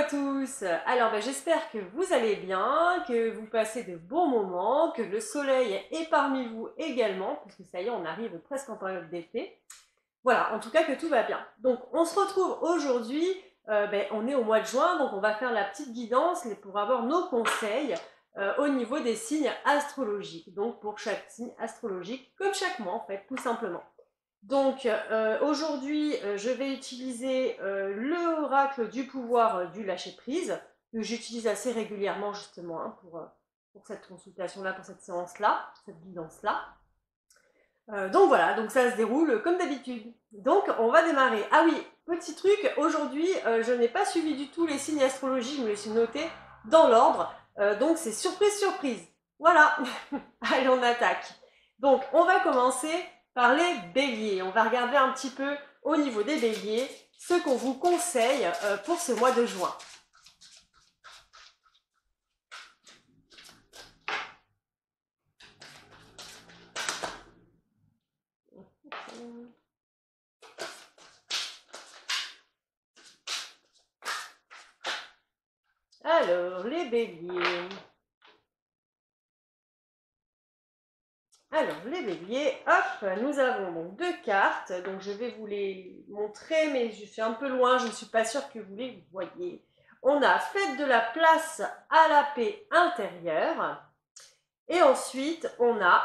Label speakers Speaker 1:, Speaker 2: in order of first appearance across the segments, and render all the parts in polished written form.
Speaker 1: tous. Alors j'espère que vous allez bien, que vous passez de bons moments, que le soleil est parmi vous également, parce que ça y est, on arrive presque en période d'été. Voilà, en tout cas que tout va bien. Donc on se retrouve aujourd'hui, on est au mois de juin, donc on va faire la petite guidance pour avoir nos conseils au niveau des signes astrologiques. Donc pour chaque signe astrologique, comme chaque mois en fait, tout simplement. Donc aujourd'hui, je vais utiliser l'oracle du pouvoir du lâcher-prise, que j'utilise assez régulièrement justement pour cette consultation-là, pour cette séance-là, cette guidance-là. Donc voilà, donc ça se déroule comme d'habitude. Donc on va démarrer. Ah oui, petit truc, aujourd'hui, je n'ai pas suivi du tout les signes astrologiques, je me les suis notés dans l'ordre. Donc c'est surprise, surprise. Voilà, allez on attaque. Donc on va commencer par les béliers. On va regarder un petit peu au niveau des béliers ce qu'on vous conseille pour ce mois de juin. Alors, les béliers. Alors, les béliers, hop, nous avons donc deux cartes. Donc, je vais vous les montrer, mais je suis un peu loin, je ne suis pas sûre que vous les voyez. On a fait de la place à la paix intérieure. Et ensuite, on a,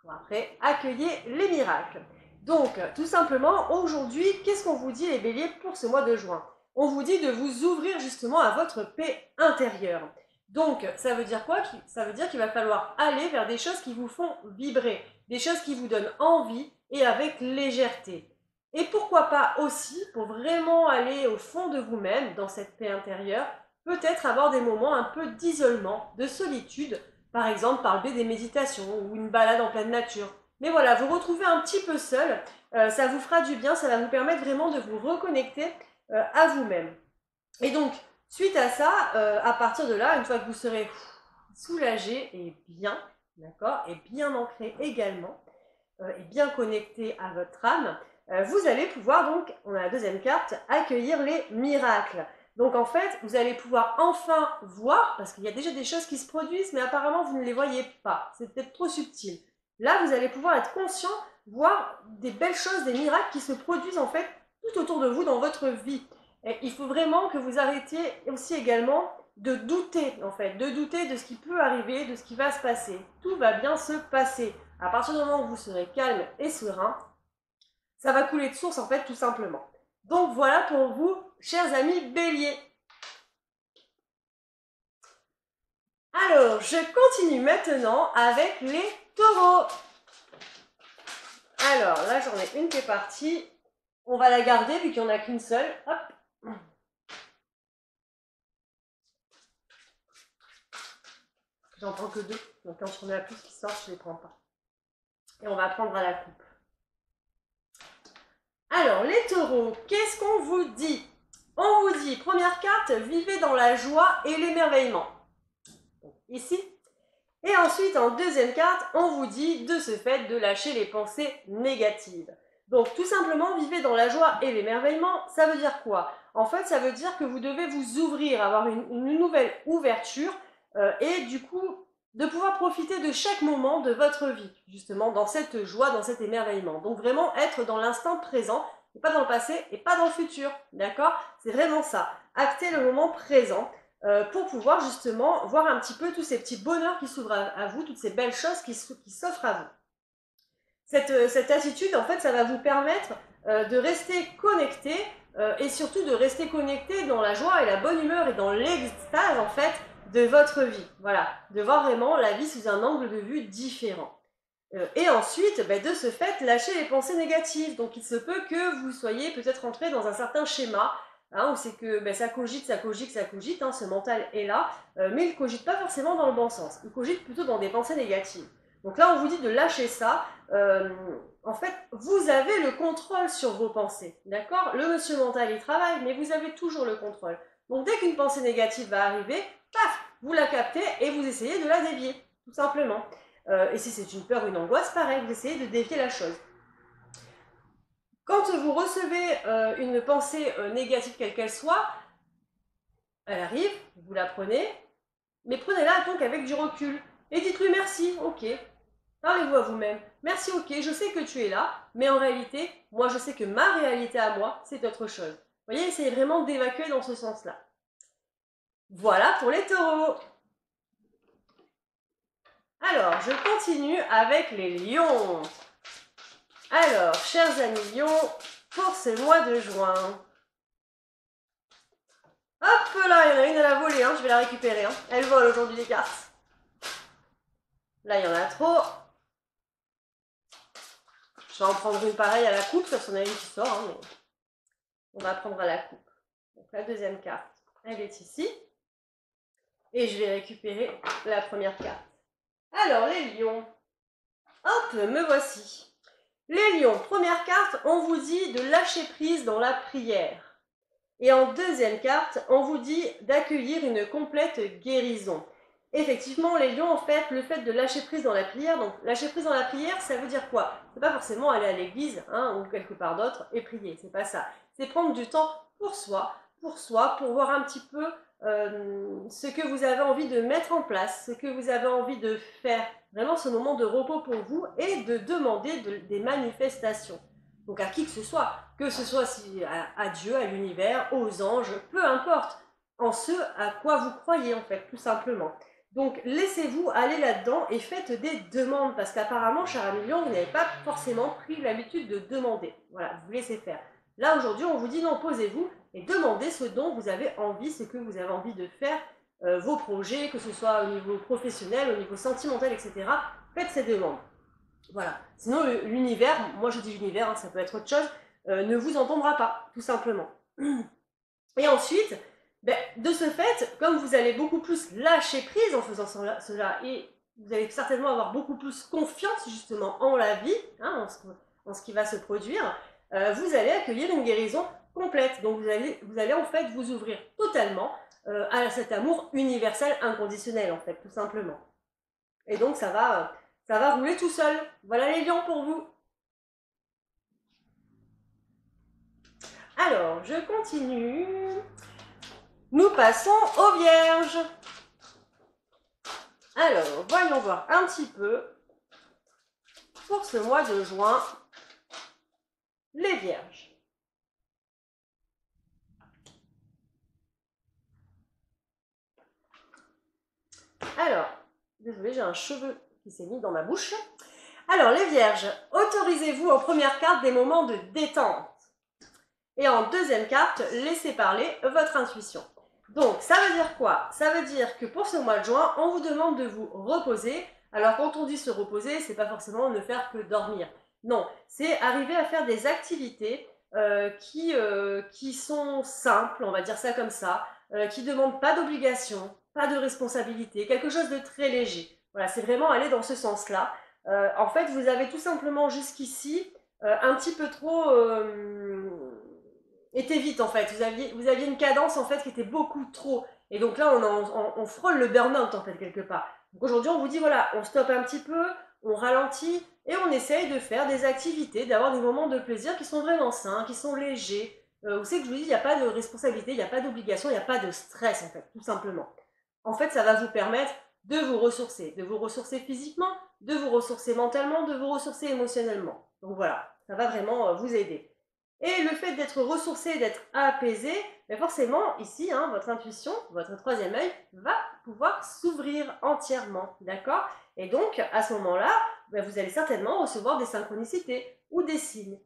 Speaker 1: après, accueillir les miracles. Donc, tout simplement, aujourd'hui, qu'est-ce qu'on vous dit les béliers pour ce mois de juin? On vous dit de vous ouvrir justement à votre paix intérieure. Donc, ça veut dire quoi? Ça veut dire qu'il va falloir aller vers des choses qui vous font vibrer, des choses qui vous donnent envie et avec légèreté. Et pourquoi pas aussi, pour vraiment aller au fond de vous-même, dans cette paix intérieure, peut-être avoir des moments un peu d'isolement, de solitude, par exemple par le biais des méditations ou une balade en pleine nature. Mais voilà, vous retrouvez un petit peu seul, ça vous fera du bien, ça va vous permettre vraiment de vous reconnecter à vous-même. Et donc, suite à ça, à partir de là, une fois que vous serez soulagé et bien, d'accord, et bien ancré également, et bien connecté à votre âme, vous allez pouvoir donc, on a la deuxième carte, accueillir les miracles. Donc en fait, vous allez pouvoir enfin voir, parce qu'il y a déjà des choses qui se produisent, mais apparemment vous ne les voyez pas, c'est peut-être trop subtil. Là, vous allez pouvoir être conscient, voir des belles choses, des miracles qui se produisent en fait tout autour de vous dans votre vie. Et il faut vraiment que vous arrêtiez aussi également de douter, en fait, de douter de ce qui peut arriver, de ce qui va se passer. Tout va bien se passer. À partir du moment où vous serez calme et serein, ça va couler de source, en fait, tout simplement. Donc voilà pour vous, chers amis béliers. Alors, je continue maintenant avec les taureaux. Alors, là, j'en ai une qui est partie. On va la garder vu qu'il n'y en a qu'une seule. Hop. J'en prends que deux. Donc, quand j'en ai plus qui sortent, je ne les prends pas. Et on va prendre à la coupe. Alors, les taureaux, qu'est-ce qu'on vous dit? On vous dit, première carte, vivez dans la joie et l'émerveillement. Ici. Et ensuite, en deuxième carte, on vous dit de ce fait de lâcher les pensées négatives. Donc, tout simplement, vivez dans la joie et l'émerveillement, ça veut dire quoi? En fait, ça veut dire que vous devez vous ouvrir, avoir une nouvelle ouverture et du coup, de pouvoir profiter de chaque moment de votre vie, justement, dans cette joie, dans cet émerveillement. Donc, vraiment être dans l'instant présent, et pas dans le passé et pas dans le futur, d'accord? C'est vraiment ça. Acter le moment présent. Pour pouvoir justement voir un petit peu tous ces petits bonheurs qui s'ouvrent à vous, toutes ces belles choses qui s'offrent à vous. Cette attitude, en fait, ça va vous permettre de rester connecté et surtout de rester connecté dans la joie et la bonne humeur et dans l'extase, en fait, de votre vie. Voilà, de voir vraiment la vie sous un angle de vue différent. Et ensuite, de ce fait, lâcher les pensées négatives. Donc, il se peut que vous soyez peut-être entré dans un certain schéma, hein, où c'est que ça cogite, hein, ce mental est là, mais il ne cogite pas forcément dans le bon sens. Il cogite plutôt dans des pensées négatives. Donc là, on vous dit de lâcher ça. En fait, vous avez le contrôle sur vos pensées, d'accord? Le monsieur mental, il travaille, mais vous avez toujours le contrôle. Donc, dès qu'une pensée négative va arriver, paf, vous la captez et vous essayez de la dévier, tout simplement. Et si c'est une peur ou une angoisse, pareil, vous essayez de dévier la chose. Quand vous recevez une pensée négative quelle qu'elle soit, elle arrive, vous la prenez, mais prenez-la donc avec du recul. Et dites-lui merci, ok. Parlez-vous à vous-même. Merci, ok, je sais que tu es là, mais en réalité, moi je sais que ma réalité à moi, c'est autre chose. Vous voyez, essayez vraiment d'évacuer dans ce sens-là. Voilà pour les taureaux. Alors, je continue avec les lions. Alors, chers amis lions, pour ce mois de juin, hop là, il y en a une à la volée, hein, je vais la récupérer. Hein. Elle vole aujourd'hui les cartes. Là, il y en a trop. Je vais en prendre une pareille à la coupe, sauf qu'on a une qui sort, hein, mais on va prendre à la coupe. Donc la deuxième carte, elle est ici. Et je vais récupérer la première carte. Alors, les lions. Hop, me voici. Les lions, première carte, on vous dit de lâcher prise dans la prière. Et en deuxième carte, on vous dit d'accueillir une complète guérison. Effectivement, les lions, en fait, le fait de lâcher prise dans la prière, donc lâcher prise dans la prière, ça veut dire quoi? C'est pas forcément aller à l'église, hein, ou quelque part d'autre et prier, c'est pas ça. C'est prendre du temps pour soi, pour voir un petit peu ce que vous avez envie de mettre en place, ce que vous avez envie de faire, vraiment ce moment de repos pour vous et de demander des manifestations. Donc à qui que ce soit à Dieu, à l'univers, aux anges, peu importe, en ce à quoi vous croyez en fait, tout simplement. Donc laissez-vous aller là-dedans et faites des demandes, parce qu'apparemment, cher ami lion, vous n'avez pas forcément pris l'habitude de demander. Voilà, vous laissez faire. Là, aujourd'hui, on vous dit non, posez-vous et demandez ce dont vous avez envie, ce que vous avez envie de faire, vos projets, que ce soit au niveau professionnel, au niveau sentimental, etc. Faites ces demandes. Voilà. Sinon, l'univers, moi je dis l'univers, hein, ça peut être autre chose, ne vous entendra pas, tout simplement. Et ensuite, de ce fait, comme vous allez beaucoup plus lâcher prise en faisant cela, et vous allez certainement avoir beaucoup plus confiance justement en la vie, hein, en ce qui va se produire, vous allez accueillir une guérison complète. Donc vous allez en fait vous ouvrir totalement à cet amour universel inconditionnel, en fait, tout simplement. Et donc ça va rouler tout seul. Voilà les lions pour vous. Alors, je continue. Nous passons aux vierges. Alors, voyons voir un petit peu pour ce mois de juin, les vierges. Alors, désolé, j'ai un cheveu qui s'est mis dans ma bouche. Alors, les vierges, autorisez-vous en première carte des moments de détente. Et en deuxième carte, laissez parler votre intuition. Donc, ça veut dire quoi? Ça veut dire que pour ce mois de juin, on vous demande de vous reposer. Alors, quand on dit se reposer, c'est pas forcément ne faire que dormir. Non, c'est arriver à faire des activités qui sont simples, on va dire ça comme ça, qui ne demandent pas d'obligation, pas de responsabilité, quelque chose de très léger. Voilà, c'est vraiment aller dans ce sens-là. En fait, vous avez tout simplement jusqu'ici un petit peu trop été vite en fait. Vous aviez une cadence en fait qui était beaucoup trop. Et donc là, on frôle le burn-out en fait quelque part. Donc aujourd'hui, on vous dit voilà, on stoppe un petit peu, on ralentit et on essaye de faire des activités, d'avoir des moments de plaisir qui sont vraiment sains, qui sont légers. Vous savez que je vous dis, il n'y a pas de responsabilité, il n'y a pas d'obligation, il n'y a pas de stress en fait, tout simplement. En fait, ça va vous permettre de vous ressourcer physiquement, de vous ressourcer mentalement, de vous ressourcer émotionnellement. Donc voilà, ça va vraiment vous aider. Et le fait d'être ressourcé, d'être apaisé, mais forcément, ici, hein, votre intuition, votre troisième œil, va pouvoir s'ouvrir entièrement, d'accord? Et donc, à ce moment-là, vous allez certainement recevoir des synchronicités ou des signes.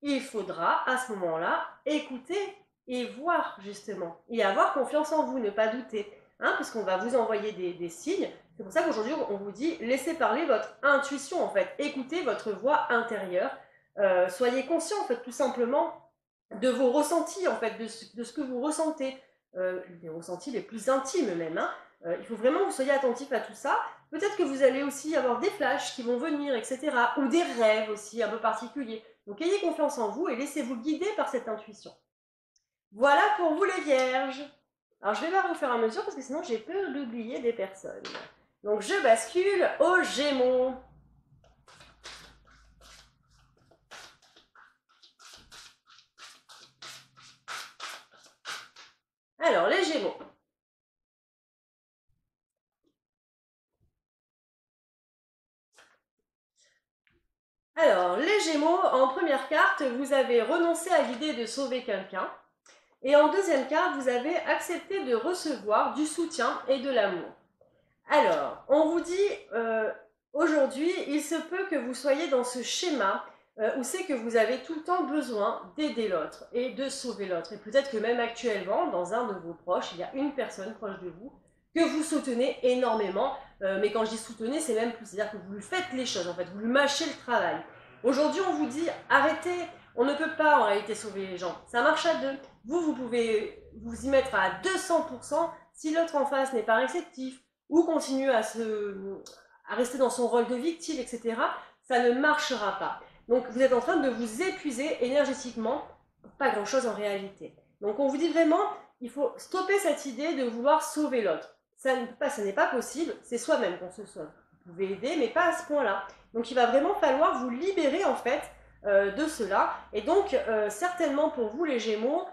Speaker 1: Il faudra, à ce moment-là, écouter et voir, justement, et avoir confiance en vous, ne pas douter, hein, puisqu'on va vous envoyer des signes. C'est pour ça qu'aujourd'hui, on vous dit, laissez parler votre intuition, en fait, écoutez votre voix intérieure, soyez conscient, en fait, tout simplement, de vos ressentis, en fait, de ce que vous ressentez, les ressentis les plus intimes même, hein. Il faut vraiment que vous soyez attentif à tout ça. Peut-être que vous allez aussi avoir des flashs qui vont venir, etc. Ou des rêves aussi un peu particuliers. Donc ayez confiance en vous et laissez-vous guider par cette intuition. Voilà pour vous les vierges. Alors je vais voir au fur et à mesure parce que sinon j'ai peur d'oublier des personnes. Donc je bascule aux Gémeaux. Alors les Gémeaux. Gémeaux, en première carte, vous avez renoncé à l'idée de sauver quelqu'un. Et en deuxième carte, vous avez accepté de recevoir du soutien et de l'amour. Alors, on vous dit, aujourd'hui, il se peut que vous soyez dans ce schéma où c'est que vous avez tout le temps besoin d'aider l'autre et de sauver l'autre. Et peut-être que même actuellement, dans un de vos proches, il y a une personne proche de vous que vous soutenez énormément. Mais quand je dis soutenez, c'est même plus, c'est-à-dire que vous lui faites les choses, en fait, vous lui mâchez le travail. Aujourd'hui, on vous dit, arrêtez, on ne peut pas en réalité sauver les gens. Ça marche à deux. Vous pouvez vous y mettre à 200% si l'autre en face n'est pas réceptif, ou continue à rester dans son rôle de victime, etc., ça ne marchera pas. Donc vous êtes en train de vous épuiser énergétiquement pour pas grand-chose en réalité. Donc on vous dit vraiment, il faut stopper cette idée de vouloir sauver l'autre. Ça n'est pas possible, c'est soi-même qu'on se sauve. Vous pouvez aider, mais pas à ce point-là. Donc il va vraiment falloir vous libérer en fait de cela. Et donc certainement pour vous les Gémeaux,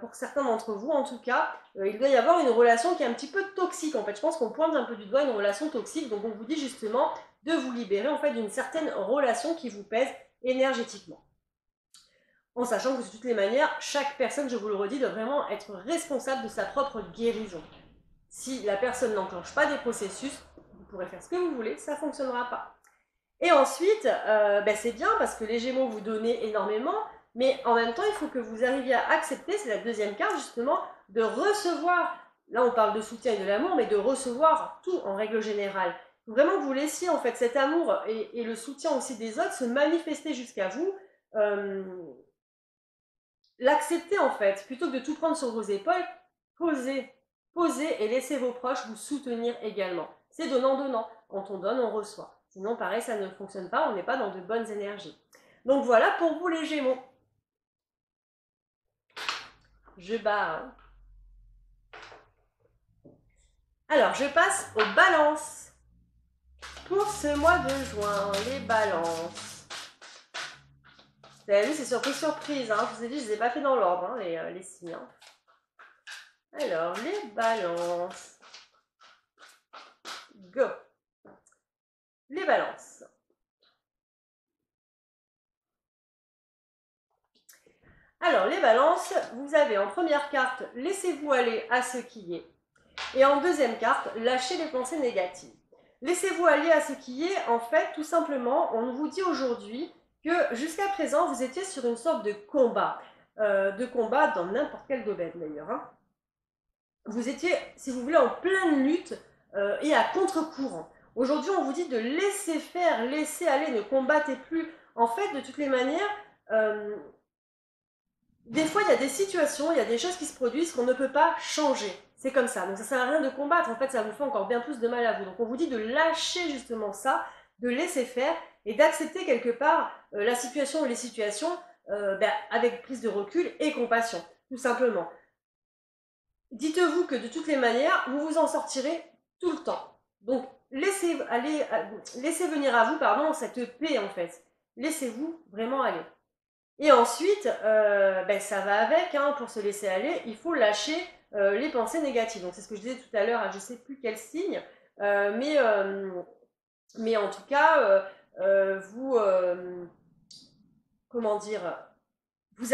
Speaker 1: pour certains d'entre vous en tout cas, il doit y avoir une relation qui est un petit peu toxique en fait. Je pense qu'on pointe un peu du doigt une relation toxique, donc on vous dit justement de vous libérer en fait d'une certaine relation qui vous pèse énergétiquement. En sachant que de toutes les manières, chaque personne, je vous le redis, doit vraiment être responsable de sa propre guérison. Si la personne n'enclenche pas des processus, vous pourrez faire ce que vous voulez, ça ne fonctionnera pas. Et ensuite, c'est bien parce que les Gémeaux vous donnez énormément, mais en même temps, il faut que vous arriviez à accepter, c'est la deuxième carte justement, de recevoir, là on parle de soutien et de l'amour, mais de recevoir tout en règle générale. Il faut vraiment que vous laissiez en fait cet amour et le soutien aussi des autres se manifester jusqu'à vous, l'accepter en fait, plutôt que de tout prendre sur vos épaules, posez et laissez vos proches vous soutenir également. C'est donnant-donnant, quand on donne, on reçoit. Sinon, pareil, ça ne fonctionne pas, on n'est pas dans de bonnes énergies. Donc voilà pour vous les Gémeaux. Je barre. Alors, je passe aux balances. Pour ce mois de juin, les balances. Vous avez vu, c'est surprise, hein. Je vous ai dit, je ne les ai pas fait dans l'ordre, hein, les signes. Hein. Alors, les balances. Go. Les balances. Alors, les balances, vous avez en première carte, laissez-vous aller à ce qui est. Et en deuxième carte, lâchez les pensées négatives. Laissez-vous aller à ce qui est, en fait, tout simplement, on vous dit aujourd'hui que jusqu'à présent, vous étiez sur une sorte de combat dans n'importe quel domaine d'ailleurs. Hein. Vous étiez, si vous voulez, en pleine lutte et à contre-courant. Aujourd'hui, on vous dit de laisser faire, laisser aller, ne combattez plus. En fait, de toutes les manières, des fois, il y a des situations, il y a des choses qui se produisent qu'on ne peut pas changer. C'est comme ça. Donc, ça ne sert à rien de combattre. En fait, ça vous fait encore bien plus de mal à vous. Donc, on vous dit de lâcher justement ça, de laisser faire et d'accepter quelque part la situation ou les situations avec prise de recul et compassion, tout simplement. Dites-vous que de toutes les manières, vous vous en sortirez tout le temps. Donc, laissez venir à vous, cette paix en fait. Laissez-vous vraiment aller. Et ensuite, ça va avec, hein, pour se laisser aller, il faut lâcher les pensées négatives. Donc c'est ce que je disais tout à l'heure, je ne sais plus quel signe, mais en tout cas, vous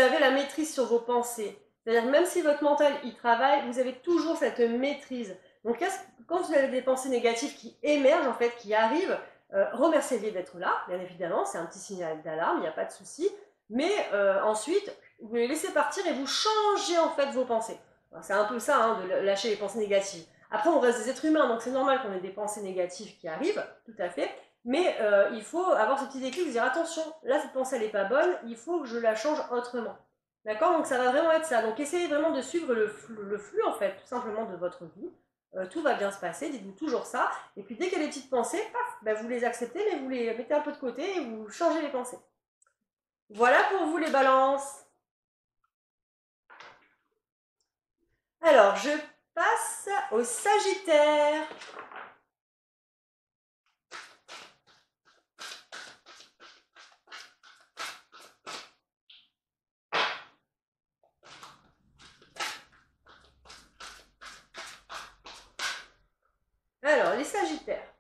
Speaker 1: avez la maîtrise sur vos pensées. C'est-à-dire même si votre mental y travaille, vous avez toujours cette maîtrise. Donc quand vous avez des pensées négatives qui émergent, en fait, qui arrivent, remerciez-les d'être là, bien évidemment, c'est un petit signal d'alarme, il n'y a pas de souci. Mais ensuite, vous les laissez partir et vous changez en fait vos pensées. C'est un peu ça, hein, de lâcher les pensées négatives. Après, on reste des êtres humains, donc c'est normal qu'on ait des pensées négatives qui arrivent, tout à fait. Mais il faut avoir ce petit déclic, se dire attention, là cette pensée elle n'est pas bonne, il faut que je la change autrement. D'accord? Donc ça va vraiment être ça. Donc essayez vraiment de suivre le flux en fait, tout simplement de votre vie. Tout va bien se passer, dites-vous toujours ça. Et puis dès qu'il y a des petites pensées, paf, vous les acceptez, mais vous les mettez un peu de côté et vous changez les pensées. Voilà pour vous les balances. Alors, je passe au Sagittaire. Alors, les Sagittaires.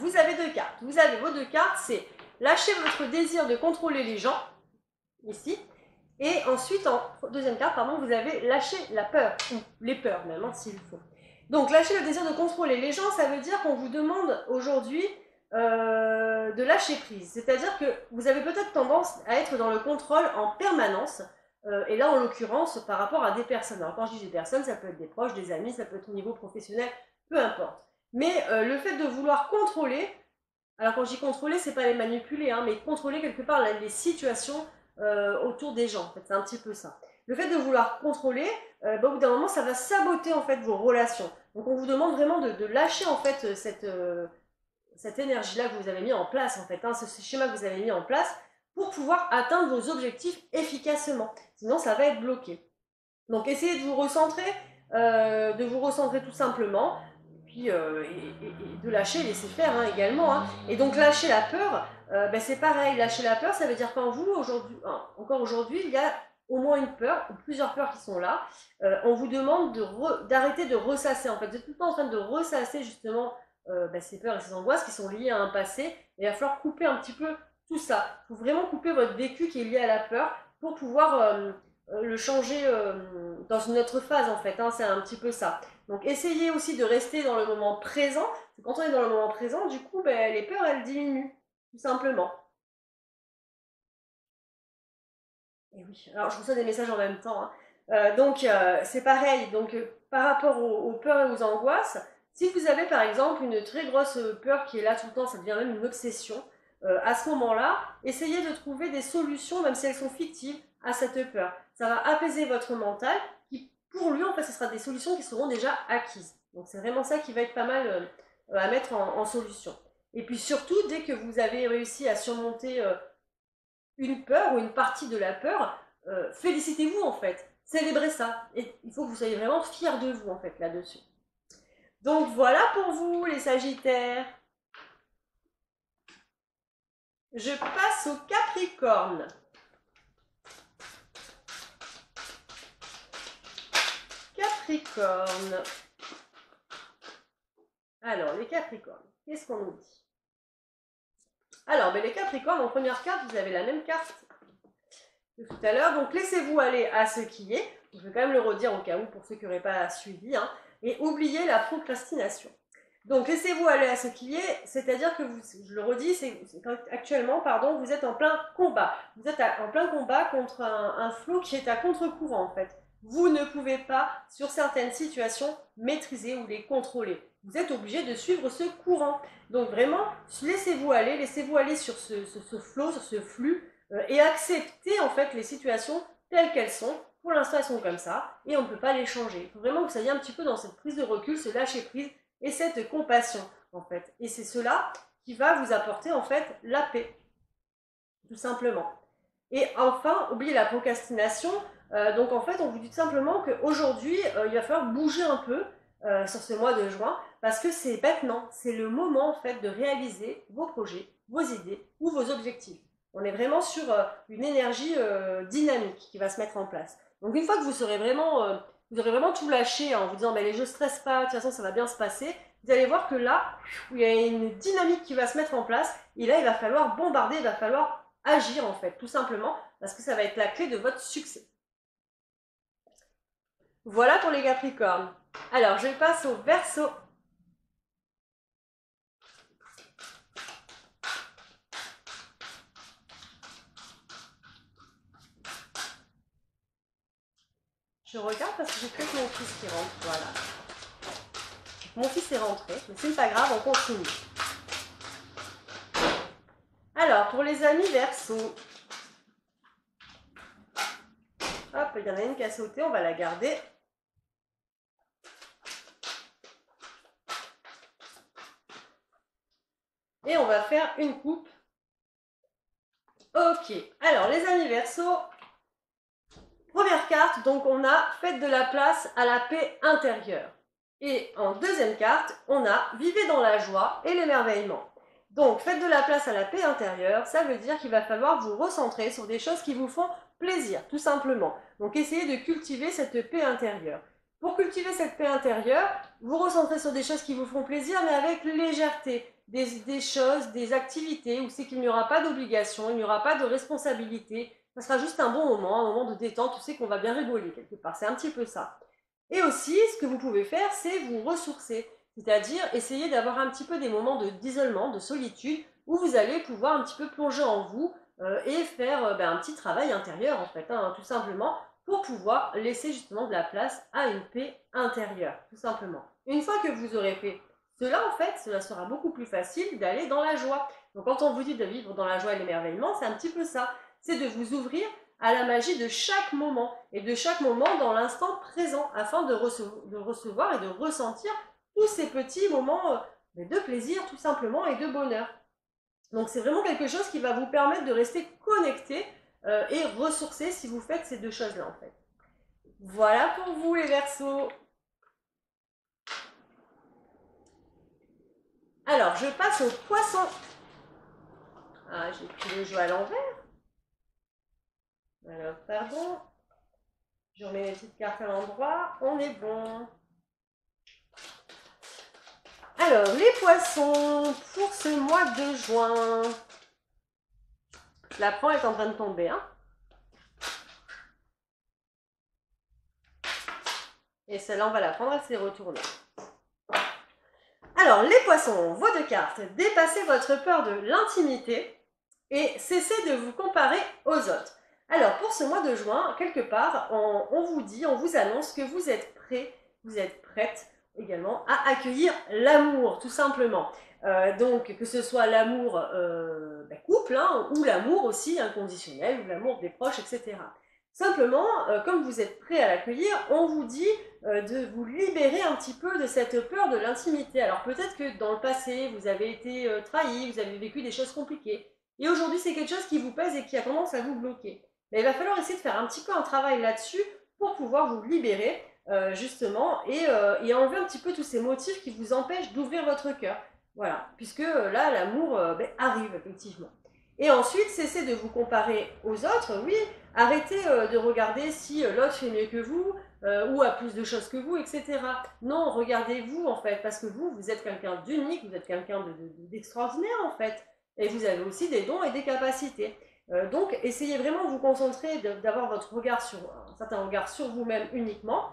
Speaker 1: vous avez deux cartes. Vous avez vos deux cartes, c'est lâcher votre désir de contrôler les gens, ici. Et ensuite, en deuxième carte, pardon, vous avez lâcher la peur, ou les peurs même, hein, s'il faut. Donc, lâcher le désir de contrôler les gens, ça veut dire qu'on vous demande aujourd'hui de lâcher prise. C'est-à-dire que vous avez peut-être tendance à être dans le contrôle en permanence, et là, en l'occurrence, par rapport à des personnes. Alors, quand je dis des personnes, ça peut être des proches, des amis, ça peut être au niveau professionnel, peu importe. Mais le fait de vouloir contrôler, alors quand je dis contrôler, c'est pas les manipuler, hein, mais contrôler quelque part les situations autour des gens, en fait, c'est un petit peu ça. Le fait de vouloir contrôler, au bout d'un moment, ça va saboter en fait vos relations. Donc on vous demande vraiment de lâcher en fait cette énergie-là que vous avez mis en place, en fait, hein, ce schéma que vous avez mis en place, pour pouvoir atteindre vos objectifs efficacement. Sinon, ça va être bloqué. Donc essayez de vous recentrer tout simplement, puis et de lâcher, laisser faire hein, également. Hein. Et donc lâcher la peur, c'est pareil, lâcher la peur, ça veut dire qu'en vous, encore aujourd'hui, il y a au moins une peur, ou plusieurs peurs qui sont là. On vous demande d'arrêter de ressasser, en fait, vous êtes tout le temps en train de ressasser justement ces peurs et ces angoisses qui sont liées à un passé, et il va falloir couper un petit peu tout ça. Il faut vraiment couper votre vécu qui est lié à la peur pour pouvoir le changer dans une autre phase en fait, hein, c'est un petit peu ça. Donc essayez aussi de rester dans le moment présent. Quand on est dans le moment présent, du coup, les peurs elles diminuent, tout simplement. Et oui, alors je reçois des messages en même temps. Hein. Donc c'est pareil, donc par rapport aux peurs et aux angoisses, si vous avez par exemple une très grosse peur qui est là tout le temps, ça devient même une obsession, à ce moment-là, essayez de trouver des solutions, même si elles sont fictives, à cette peur. Ça va apaiser votre mental, qui pour lui, en fait, ce sera des solutions qui seront déjà acquises. Donc c'est vraiment ça qui va être pas mal à mettre en solution. Et puis surtout, dès que vous avez réussi à surmonter une peur ou une partie de la peur, félicitez-vous en fait. Célébrez ça. Et il faut que vous soyez vraiment fiers de vous en fait là-dessus. Donc voilà pour vous les Sagittaires. Je passe au Capricorne. Capricorne. Alors, les Capricornes, qu'est-ce qu'on nous dit? Alors, les Capricornes, en première carte, vous avez la même carte que tout à l'heure. Donc, laissez-vous aller à ce qui est. Je vais quand même le redire au cas où, pour ceux qui n'auraient pas suivi. Hein, et oubliez la procrastination. Donc, laissez-vous aller à ce qui est, c'est-à-dire que, je le redis, actuellement, pardon, vous êtes en plein combat. Vous êtes en plein combat contre un flot qui est à contre-courant, en fait. Vous ne pouvez pas, sur certaines situations, maîtriser ou les contrôler. Vous êtes obligé de suivre ce courant. Donc vraiment, laissez-vous aller sur ce flot, sur ce flux, et acceptez en fait les situations telles qu'elles sont. Pour l'instant, elles sont comme ça, et on ne peut pas les changer. Il faut vraiment que vous soyez un petit peu dans cette prise de recul, ce lâcher prise, et cette compassion, en fait. Et c'est cela qui va vous apporter, en fait, la paix. Tout simplement. Et enfin, oubliez la procrastination. Donc en fait, on vous dit tout simplement qu'aujourd'hui, il va falloir bouger un peu sur ce mois de juin, parce que c'est maintenant, c'est le moment en fait de réaliser vos projets, vos idées ou vos objectifs. On est vraiment sur une énergie dynamique qui va se mettre en place. Donc une fois que vous aurez vraiment tout lâché en vous disant les jeux ne stressent pas, de toute façon ça va bien se passer, vous allez voir que là, il y a une dynamique qui va se mettre en place, et là il va falloir bombarder, il va falloir agir en fait, tout simplement, parce que ça va être la clé de votre succès. Voilà pour les Capricornes. Alors, je passe au Verseau. Je regarde parce que j'ai peut-être mon fils qui rentre, voilà. Mon fils est rentré, mais c'est pas grave, on continue. Alors, pour les amis Verseau. Hop, il y en a une qui a sauté, on va la garder. Et on va faire une coupe. Ok, alors les amis Verseau, première carte, donc on a fait de la place à la paix intérieure. Et en deuxième carte, on a vivez dans la joie et l'émerveillement. Donc faites de la place à la paix intérieure, ça veut dire qu'il va falloir vous recentrer sur des choses qui vous font plaisir, tout simplement. Donc essayez de cultiver cette paix intérieure. Pour cultiver cette paix intérieure, vous recentrez sur des choses qui vous font plaisir, mais avec légèreté. des choses, des activités où c'est qu'il n'y aura pas d'obligation, il n'y aura pas de responsabilité. Ça sera juste un moment de détente, où c'est qu'on va bien rigoler quelque part. C'est un petit peu ça. Et aussi, ce que vous pouvez faire, c'est vous ressourcer. C'est-à-dire essayer d'avoir un petit peu des moments d'isolement, de solitude, où vous allez pouvoir un petit peu plonger en vous et faire un petit travail intérieur, en fait, hein, tout simplement, pour pouvoir laisser justement de la place à une paix intérieure, tout simplement. Une fois que vous aurez fait cela, en fait, cela sera beaucoup plus facile d'aller dans la joie. Donc quand on vous dit de vivre dans la joie et l'émerveillement, c'est un petit peu ça. C'est de vous ouvrir à la magie de chaque moment, et de chaque moment dans l'instant présent, afin de recevoir et de ressentir tous ces petits moments de plaisir, tout simplement, et de bonheur. Donc c'est vraiment quelque chose qui va vous permettre de rester connecté et ressourcé si vous faites ces deux choses-là, en fait. Voilà pour vous, les Verseaux. Alors, je passe au poisson. Ah, j'ai pris le jeu à l'envers. Alors, pardon. Je remets les petites cartes à l'endroit. On est bon. Alors, les poissons, pour ce mois de juin. La prend est en train de tomber, hein. Et celle-là, on va la prendre, elle s'est retournée. Alors, les poissons, vos deux cartes. Dépassez votre peur de l'intimité et cessez de vous comparer aux autres. Alors, pour ce mois de juin, quelque part, on vous dit, on vous annonce que vous êtes prêts, vous êtes prêtes également à accueillir l'amour, tout simplement. Donc, que ce soit l'amour couple, hein, ou l'amour aussi inconditionnel, ou l'amour des proches, etc. Simplement, comme vous êtes prêts à l'accueillir, on vous dit de vous libérer un petit peu de cette peur de l'intimité. Alors peut-être que dans le passé, vous avez été trahi, vous avez vécu des choses compliquées, et aujourd'hui c'est quelque chose qui vous pèse et qui a tendance à vous bloquer. Mais il va falloir essayer de faire un petit peu un travail là-dessus pour pouvoir vous libérer, justement, et enlever un petit peu tous ces motifs qui vous empêchent d'ouvrir votre cœur. Voilà, puisque là, l'amour arrive, effectivement. Et ensuite, cessez de vous comparer aux autres, oui, arrêtez de regarder si l'autre fait mieux que vous, ou a plus de choses que vous, etc. Non, regardez-vous, en fait, parce que vous êtes quelqu'un d'unique, vous êtes quelqu'un d'extraordinaire, en fait. Et vous avez aussi des dons et des capacités. Donc, essayez vraiment de vous concentrer, d'avoir votre regard sur, un certain regard sur vous-même uniquement.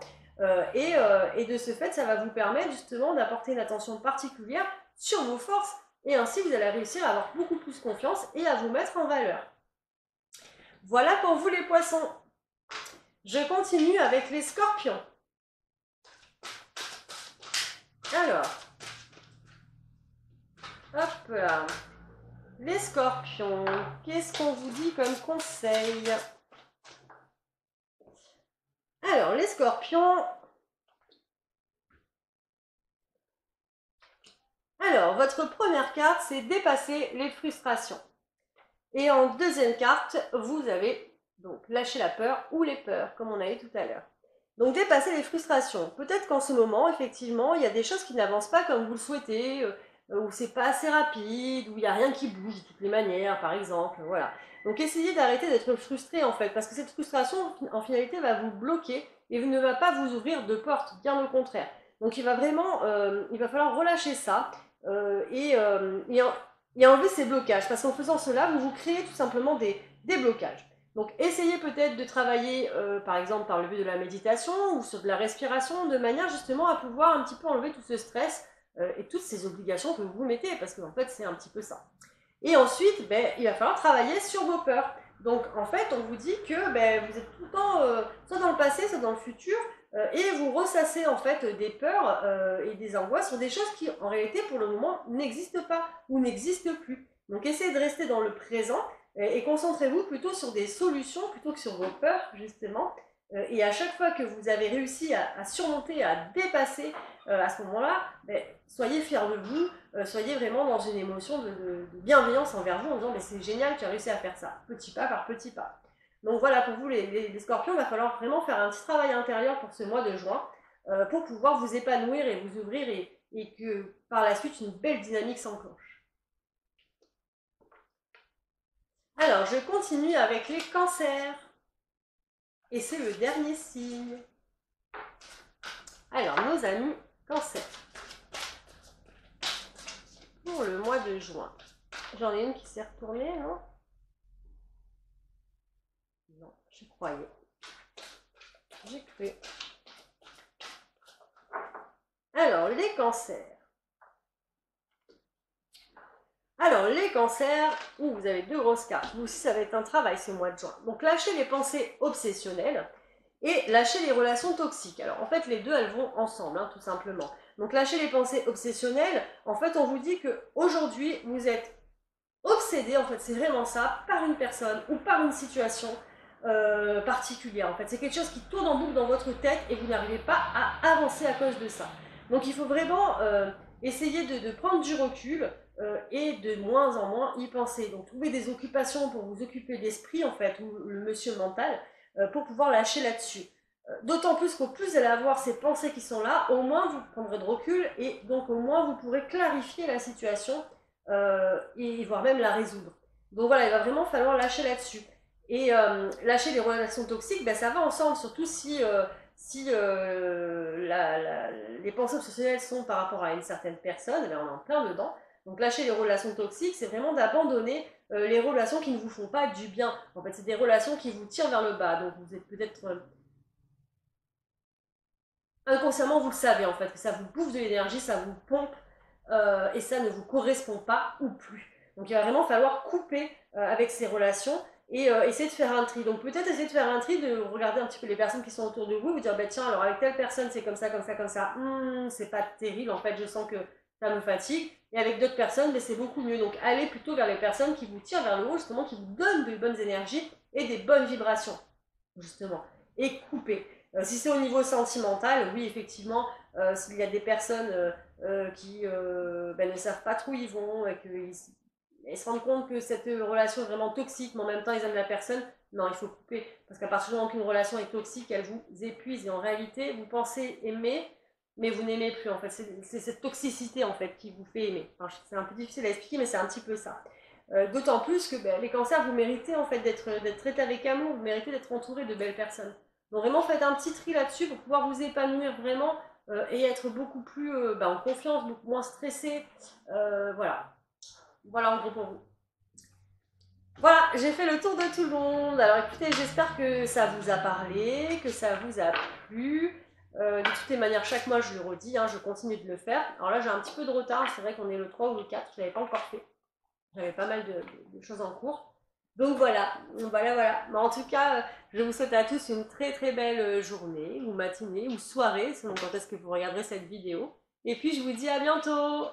Speaker 1: Et de ce fait, ça va vous permettre justement d'apporter une attention particulière sur vos forces. Et ainsi, vous allez réussir à avoir beaucoup plus confiance et à vous mettre en valeur. Voilà pour vous les poissons. Je continue avec les scorpions. Alors, hop là. Les scorpions, qu'est-ce qu'on vous dit comme conseil? Alors, les scorpions. Alors, votre première carte, c'est dépasser les frustrations. Et en deuxième carte, vous avez donc lâché la peur ou les peurs, comme on a eu tout à l'heure. Donc, dépasser les frustrations. Peut-être qu'en ce moment, effectivement, il y a des choses qui n'avancent pas comme vous le souhaitez, où c'est pas assez rapide, où il n'y a rien qui bouge de toutes les manières, par exemple. Voilà. Donc, essayez d'arrêter d'être frustré, en fait, parce que cette frustration, en finalité, va vous bloquer et ne va pas vous ouvrir de portes, bien au contraire. Donc, il va falloir relâcher ça et enlever ces blocages, parce qu'en faisant cela, vous créez tout simplement des blocages. Donc essayez peut-être de travailler par exemple par le biais de la méditation ou sur de la respiration, de manière justement à pouvoir un petit peu enlever tout ce stress et toutes ces obligations que vous vous mettez, parce qu'en fait c'est un petit peu ça. Et ensuite, il va falloir travailler sur vos peurs. Donc en fait, on vous dit que vous êtes tout le temps soit dans le passé, soit dans le futur, et vous ressassez en fait des peurs et des angoisses sur des choses qui en réalité pour le moment n'existent pas ou n'existent plus. Donc essayez de rester dans le présent et concentrez-vous plutôt sur des solutions plutôt que sur vos peurs justement. Et à chaque fois que vous avez réussi à surmonter, à dépasser à ce moment-là, soyez fiers de vous, soyez vraiment dans une émotion de bienveillance envers vous en disant c'est génial, tu as réussi à faire ça, petit pas par petit pas. Donc voilà, pour vous les scorpions, il va falloir vraiment faire un petit travail intérieur pour ce mois de juin pour pouvoir vous épanouir et vous ouvrir et que par la suite une belle dynamique s'enclenche. Alors, je continue avec les cancers. Et c'est le dernier signe. Alors, nos amis cancers. Pour le mois de juin. J'en ai une qui s'est retournée, non? Non, je croyais. J'ai cru. Alors, les cancers. Alors, les cancers, vous avez deux grosses cartes. Vous aussi, ça va être un travail ce mois de juin. Donc, lâchez les pensées obsessionnelles et lâchez les relations toxiques. Alors, en fait, les deux, elles vont ensemble, hein, tout simplement. Donc, lâchez les pensées obsessionnelles. En fait, on vous dit qu'aujourd'hui, vous êtes obsédé, en fait, c'est vraiment ça, par une personne ou par une situation particulière. En fait, c'est quelque chose qui tourne en boucle dans votre tête et vous n'arrivez pas à avancer à cause de ça. Donc, il faut vraiment essayer de prendre du recul et de moins en moins y penser. Donc, trouver des occupations pour vous occuper l'esprit, en fait, ou le monsieur mental, pour pouvoir lâcher là-dessus. D'autant plus qu'au plus vous allez avoir ces pensées qui sont là, au moins vous prendrez de recul et donc au moins vous pourrez clarifier la situation et voire même la résoudre. Donc voilà, il va vraiment falloir lâcher là-dessus. Et lâcher les relations toxiques, ben, ça va ensemble, surtout si les pensées obsessionnelles sont par rapport à une certaine personne, ben, on est en plein dedans. Donc lâcher les relations toxiques, c'est vraiment d'abandonner les relations qui ne vous font pas du bien. En fait, c'est des relations qui vous tirent vers le bas. Donc vous êtes peut-être inconsciemment, vous le savez en fait, que ça vous bouffe de l'énergie, ça vous pompe et ça ne vous correspond pas ou plus. Donc il va vraiment falloir couper avec ces relations et essayer de faire un tri. Donc peut-être essayer de faire un tri, de regarder un petit peu les personnes qui sont autour de vous, vous dire bah tiens alors avec telle personne c'est comme ça, comme ça, comme ça, c'est pas terrible en fait, je sens que ça me fatigue. Et avec d'autres personnes, mais c'est beaucoup mieux. Donc allez plutôt vers les personnes qui vous tirent vers le haut, justement, qui vous donnent de bonnes énergies et des bonnes vibrations, justement. Et couper. Si c'est au niveau sentimental, oui, effectivement, s'il y a des personnes qui ne savent pas trop où ils vont et qu'ils se rendent compte que cette relation est vraiment toxique, mais en même temps ils aiment la personne, non, il faut couper. Parce qu'à partir du moment qu'une relation est toxique, elle vous épuise et en réalité, vous pensez aimer, mais vous n'aimez plus en fait. C'est cette toxicité en fait qui vous fait aimer. Enfin, c'est un peu difficile à expliquer, mais c'est un petit peu ça. D'autant plus que les cancers, vous méritez en fait d'être traités avec amour, vous méritez d'être entouré de belles personnes. Donc vraiment faites un petit tri là-dessus pour pouvoir vous épanouir vraiment et être beaucoup plus en confiance, beaucoup moins stressé. Voilà. Voilà en gros pour vous. Voilà, j'ai fait le tour de tout le monde. Alors écoutez, j'espère que ça vous a parlé, que ça vous a plu. De toutes les manières, chaque mois, je le redis, hein, je continue de le faire. Alors là, j'ai un petit peu de retard, c'est vrai qu'on est le 3 ou le 4, je ne l'avais pas encore fait. J'avais pas mal de choses en cours. Donc voilà. Mais en tout cas, je vous souhaite à tous une très très belle journée, ou matinée, ou soirée, selon quand est-ce que vous regarderez cette vidéo. Et puis je vous dis à bientôt.